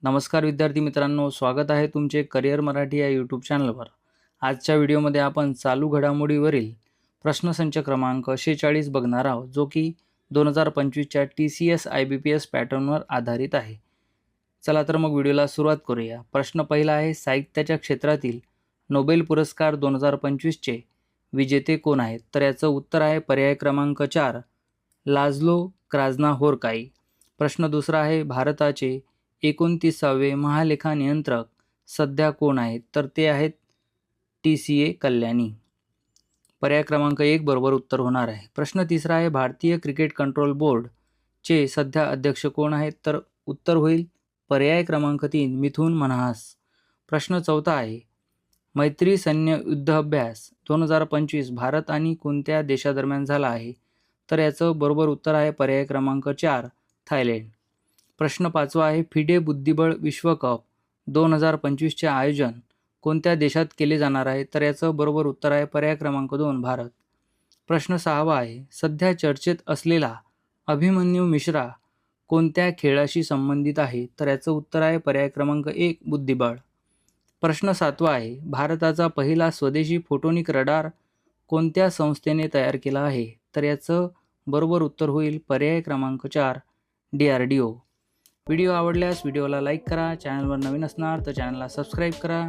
नमस्कार विद्यार्थी मित्रांनो, स्वागत आहे तुमचे करिअर मराठी या यूट्यूब चॅनलवर। आजच्या व्हिडिओमध्ये आपण चालू घडामोडीवरील प्रश्नसंच क्रमांक 46 बघणार आहोत, जो की 2025च्या TCS IBPS पॅटर्नवर आधारित आहे। चला तर मग व्हिडिओला सुरुवात करूया। प्रश्न पहिला आहे, साहित्याच्या क्षेत्रातील नोबेल पुरस्कार 2025चे विजेते कोण आहेत? तर याचं उत्तर आहे पर्याय क्रमांक 4, लाझलो क्राझ्नाहोरकाई। प्रश्न दुसरा आहे, भारताचे 29वे महालेखा नियंत्रक सध्या कोण आहेत? तर ते आहेत TCA कल्याणी। पर्याय क्रमांक 1 बरोबर उत्तर होणार आहे। प्रश्न तिसरा आहे, भारतीय क्रिकेट कंट्रोल बोर्डचे सध्या अध्यक्ष कोण आहेत? तर उत्तर होईल पर्याय क्रमांक 3 मिथुन मन्हास। प्रश्न चौथा आहे, मैत्री सैन्य युद्ध अभ्यास 2025 भारत आणि कोणत्या देशादरम्यान झाला आहे? तर याचं बरोबर उत्तर आहे पर्याय क्रमांक 4 थायलंड। प्रश्न पाचवा आहे, फिडे बुद्धिबळ विश्वकप 2025चे आयोजन कोणत्या देशात केले जाणार आहे? तर याचं बरोबर उत्तर आहे पर्याय क्रमांक 2 भारत। प्रश्न सहावा आहे, सध्या चर्चेत असलेला अभिमन्यू मिश्रा कोणत्या खेळाशी संबंधित आहे? तर याचं उत्तर आहे पर्याय क्रमांक 1 बुद्धिबळ। प्रश्न सातवा आहे, भारताचा पहिला स्वदेशी फोटोनिक रडार कोणत्या संस्थेने तयार केला आहे? तर याचं बरोबर उत्तर होईल पर्याय क्रमांक 4 DRDO। व्हिडिओ आवडल्यास व्हिडिओला लाईक करा, चॅनलवर नवीन असणार तर चॅनलला सबस्क्राईब करा।